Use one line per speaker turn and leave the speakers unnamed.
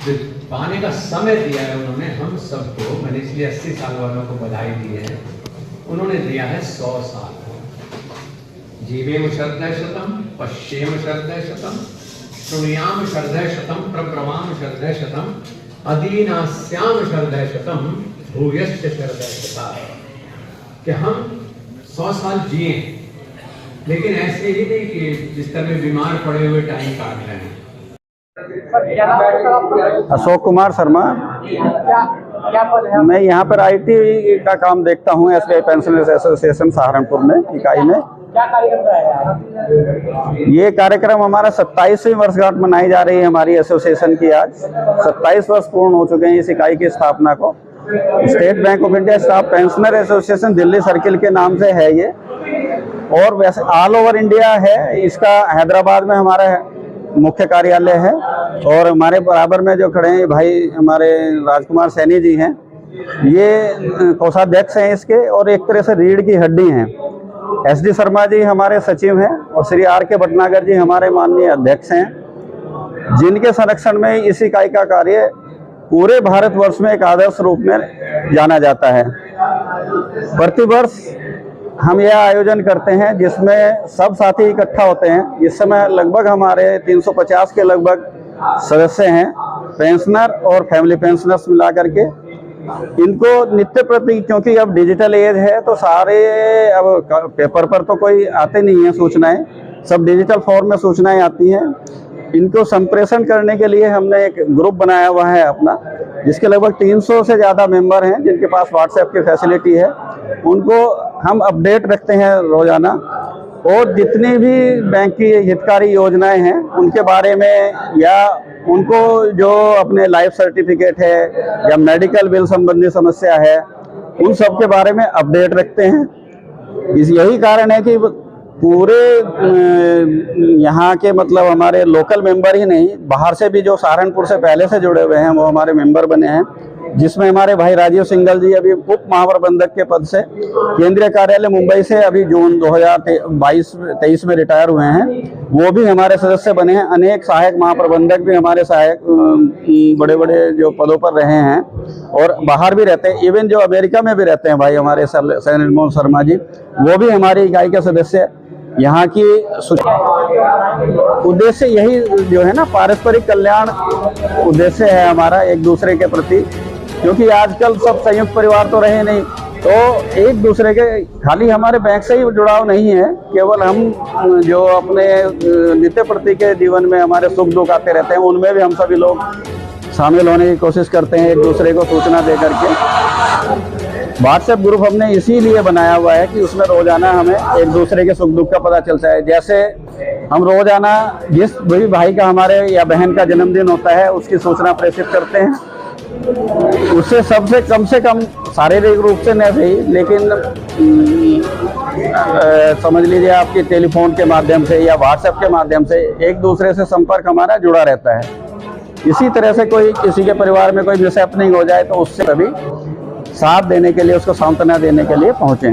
जो पाने का समय दिया है उन्होंने हम सबको, मैंने इसलिए 80 साल वालों को बधाई दी है। उन्होंने दिया है 100 साल। जीवेम शरदः शतम, पश्येम शरदः शतम, शृणुयाम शरदः शतम, प्रब्रवाम शरदः शतम, अदीनास्याम शरदः शतम, भूयश्च शरदः शतम्। कि हम 100 साल जिए, लेकिन ऐसे ही नहीं कि जिस तरह बीमार पड़े हुए टाइम काट रहे हैं।
अशोक कुमार शर्मा,
क्या पद है?
मैं यहाँ पर आईटी का काम देखता हूँ एसबीआई पेंशनर्स एसोसिएशन सहारनपुर में इकाई में।
क्या कार्यक्रम कराया?
ये कार्यक्रम हमारा 27वीं वर्षगांठ मनाई जा रही है हमारी एसोसिएशन की। आज 27 वर्ष पूर्ण हो चुके हैं इस इकाई की स्थापना को। State bank of India staff pensioner association Delhi circle के नाम से है ये, और वैसे ऑल ओवर इंडिया है। इसका हैदराबाद में हमारा मुख्य कार्यालय है, और हमारे बराबर में जो खड़े हैं भाई हमारे राजकुमार सैनी जी हैं, ये कोषाध्यक्ष हैं इसके, और एक तरह से रीढ़ की हड्डी हैं। एसडी शर्मा जी हमारे सचिव हैं, और श्री आर के भटनागर जी हमारे माननीय अध्यक्ष हैं, जिनके संरक्षण में इस इकाई का कार्य पूरे भारतवर्ष में एक आदर्श रूप में जाना जाता है। प्रतिवर्ष हम यह आयोजन करते हैं जिसमें सब साथी इकट्ठा होते हैं। इस समय लगभग हमारे 350 के लगभग सदस्य हैं, पेंशनर और फैमिली पेंशनर्स मिला करके। इनको नित्य प्रति, क्योंकि अब डिजिटल एज है तो सारे अब पेपर पर तो कोई आते नहीं है सूचनाएं, सब डिजिटल फॉर्म में सूचनाएं आती हैं। इनको संप्रेषण करने के लिए हमने एक ग्रुप बनाया हुआ है अपना, जिसके लगभग 300 से ज़्यादा मेंबर हैं, जिनके पास व्हाट्सएप की फैसिलिटी है। उनको हम अपडेट रखते हैं रोजाना, और जितनी भी बैंक की हितकारी योजनाएं हैं उनके बारे में, या उनको जो अपने लाइफ सर्टिफिकेट है या मेडिकल बिल संबंधी समस्या है, उन सब के बारे में अपडेट रखते हैं। यही कारण है कि पूरे यहाँ के मतलब हमारे लोकल मेंबर ही नहीं, बाहर से भी जो सहारनपुर से पहले से जुड़े हुए हैं वो हमारे मेंबर बने हैं, जिसमें हमारे भाई राजीव सिंघल जी अभी उप महाप्रबंधक के पद से केंद्रीय कार्यालय मुंबई से अभी जून 2023 में रिटायर हुए हैं, वो भी हमारे सदस्य बने हैं। अनेक सहायक महाप्रबंधक भी हमारे सहायक बड़े बड़े जो पदों पर रहे हैं, और बाहर भी रहते हैं। इवन जो अमेरिका में भी रहते हैं भाई हमारे सैनिल शर्मा जी, वो भी हमारी इकाई के सदस्य। यहाँ की उद्देश्य यही जो है ना, पारस्परिक कल्याण उद्देश्य है हमारा एक दूसरे के प्रति, क्योंकि आजकल सब संयुक्त परिवार तो रहे नहीं, तो एक दूसरे के खाली हमारे बैंक से ही जुड़ाव नहीं है, केवल हम जो अपने नित्य प्रति के जीवन में हमारे सुख दुख आते रहते हैं, उनमें भी हम सभी लोग शामिल होने की कोशिश करते हैं, एक दूसरे को सूचना दे करके। व्हाट्सएप ग्रुप हमने इसीलिए बनाया हुआ है कि उसमें रोजाना हमें एक दूसरे के सुख दुख का पता चलता है। जैसे हम रोजाना जिस भी भाई का हमारे या बहन का जन्मदिन होता है उसकी सूचना प्रेषित करते हैं। उससे सबसे कम से कम शारीरिक रूप से नहीं सही, लेकिन समझ लीजिए आपके टेलीफोन के माध्यम से या व्हाट्सएप के माध्यम से एक दूसरे से संपर्क हमारा जुड़ा रहता है। इसी तरह से कोई किसी के परिवार में कोई मिसहैपनिंग हो जाए तो उससे कभी साथ देने के लिए, उसको सांत्वना देने के लिए पहुँचें।